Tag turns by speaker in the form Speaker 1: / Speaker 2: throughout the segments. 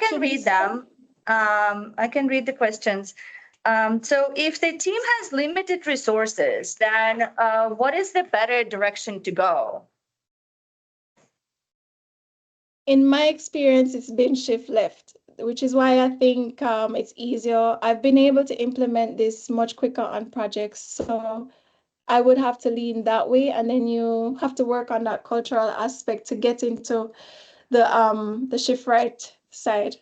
Speaker 1: can read them. I can read the questions. So if the team has limited resources, then what is the better direction to go?
Speaker 2: In my experience, it's been shift left, which is why I think it's easier. I've been able to implement this much quicker on projects. So I would have to lean that way. And then you have to work on that cultural aspect to get into the shift right side.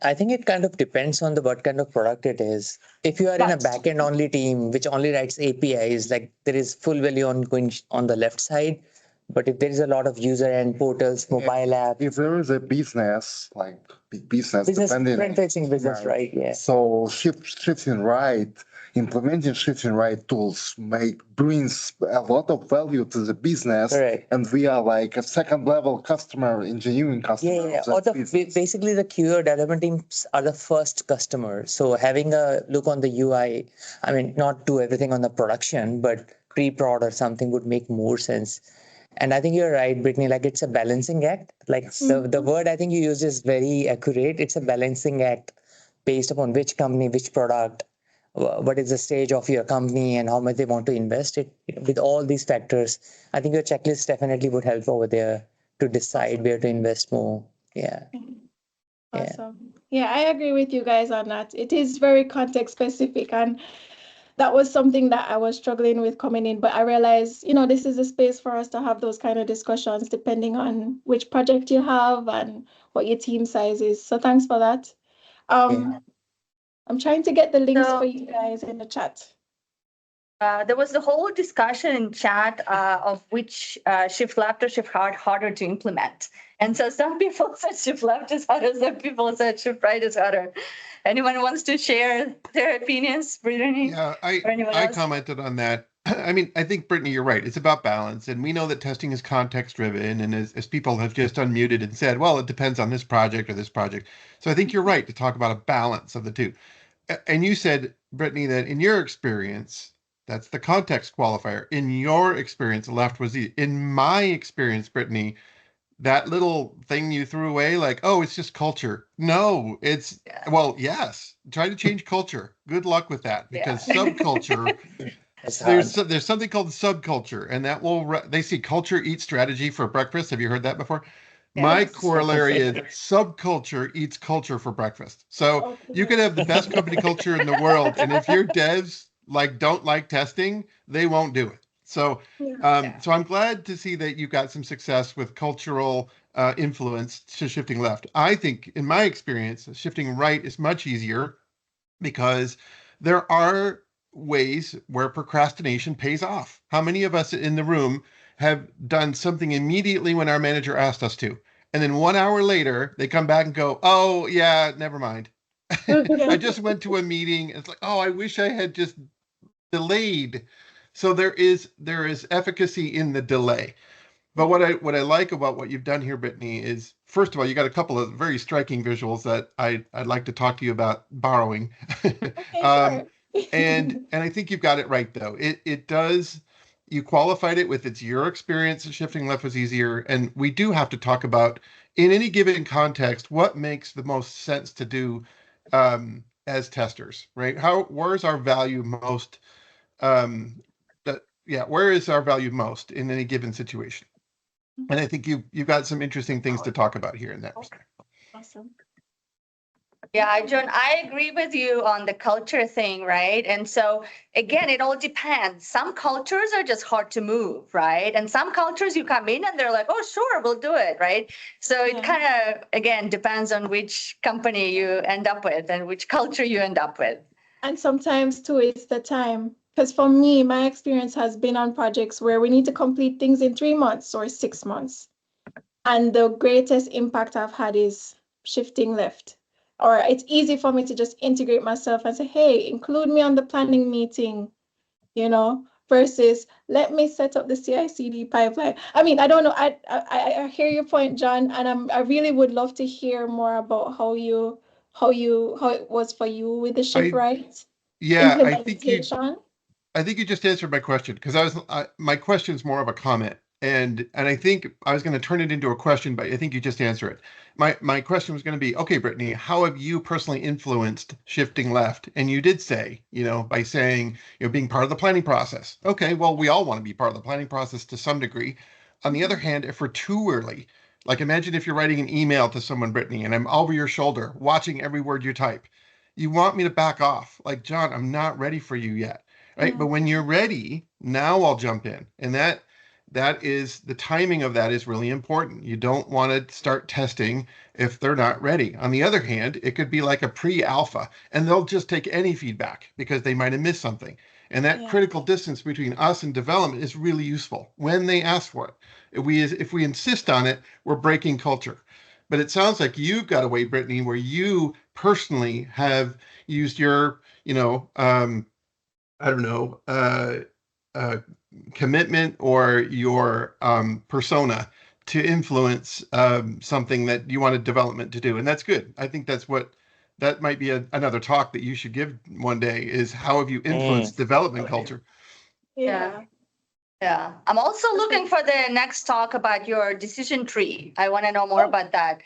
Speaker 3: I think it kind of depends on what kind of product it is. If you are in a backend only team which only writes APIs, like there is full value on going on the left side. But if there is a lot of user end portals, mobile app,
Speaker 4: if there is a business, like big business,
Speaker 3: front-facing business, right? Yeah.
Speaker 4: So shifting right, implementing shifting right tools brings a lot of value to the business.
Speaker 3: Correct.
Speaker 4: And we are like a second level customer, engineering customer.
Speaker 3: Yeah. Or basically the QA development teams are the first customer. So having a look on the UI, I mean, not do everything on the production, but pre-prod or something would make more sense. And I think you're right, Brittany, like it's a balancing act. Like the word I think you use is very accurate. It's a balancing act based upon which company, which product, what is the stage of your company and how much they want to invest it. With all these factors, I think your checklist definitely would help over there to decide where to invest more. Yeah.
Speaker 2: Awesome. Yeah, I agree with you guys on that. It is very context specific, and that was something that I was struggling with coming in, but I realized, this is a space for us to have those kind of discussions depending on which project you have and what your team size is. So thanks for that. I'm trying to get the links for you guys in the chat.
Speaker 1: There was the whole discussion in chat of which shift left or shift harder to implement. And so some people said shift left is harder, some people said shift right is harder. Anyone wants to share their opinions, Brittany?
Speaker 5: Yeah, I commented on that. I mean, I think, Brittany, you're right. It's about balance. And we know that testing is context driven. And as people have just unmuted and said, well, it depends on this project or this project. So I think you're right to talk about a balance of the two. And you said, Brittany, that in your experience, that's the context qualifier. In your experience, left was easy. In my experience, Brittany, that little thing you threw away, like, oh, it's just culture. No, it's, well, yes. Try to change culture. Good luck with that, because subculture, there's something called subculture, and that they see culture eats strategy for breakfast. Have you heard that before? Yes. My corollary is subculture eats culture for breakfast. So you could have the best company culture in the world, and if your devs don't like testing, they won't do it. So, so I'm glad to see that you got some success with cultural influence to shifting left. I think, in my experience, shifting right is much easier because there are ways where procrastination pays off. How many of us in the room have done something immediately when our manager asked us to, and then 1 hour later they come back and go, "Oh yeah, never mind. I just went to a meeting. It's like, oh, I wish I had just delayed." So there is efficacy in the delay. But what I like about what you've done here, Brittany, is, first of all, you got a couple of very striking visuals that I'd like to talk to you about borrowing. And I think you've got it right, though. It does, you qualified it with your experience. Shifting left was easier. And we do have to talk about, in any given context, what makes the most sense to do as testers, right? Where's our value most? Where is our value most in any given situation? And I think you've got some interesting things to talk about here in that respect.
Speaker 2: Awesome.
Speaker 1: Yeah, Jon, I agree with you on the culture thing, right? And so, again, it all depends. Some cultures are just hard to move, right? And some cultures you come in and they're like, oh, sure, we'll do it, right? So it kind of, again, depends on which company you end up with and which culture you end up with.
Speaker 2: And sometimes, too, it's the time. Because for me, my experience has been on projects where we need to complete things in 3 months or 6 months. And the greatest impact I've had is shifting left. Or it's easy for me to just integrate myself and say, hey, include me on the planning meeting, versus let me set up the CI/CD pipeline. I mean, I don't know. I hear your point, Jon, and I really would love to hear more about how it was for you with the shift right.
Speaker 5: Yeah, I think you just answered my question, because my question is more of a comment. And I think I was going to turn it into a question, but I think you just answered it. My question was going to be, okay, Brittany, how have you personally influenced shifting left? And you did say, by saying, being part of the planning process. Okay, well, we all want to be part of the planning process to some degree. On the other hand, if we're too early, like imagine if you're writing an email to someone, Brittany, and I'm over your shoulder watching every word you type. You want me to back off. Like, Jon, I'm not ready for you yet. Right. But when you're ready, now I'll jump in. And that is the timing of that is really important. You don't want to start testing if they're not ready. On the other hand, it could be like a pre-alpha and they'll just take any feedback because they might have missed something. And that critical distance between us and development is really useful when they ask for it. If we insist on it, we're breaking culture. But it sounds like you've got a way, Brittany, where you personally have used your, commitment or your persona to influence something that you wanted development to do. And that's good. I think that might be another talk that you should give one day is how have you influenced development culture?
Speaker 2: Yeah.
Speaker 1: Yeah. I'm also looking for the next talk about your decision tree. I want to know more about that.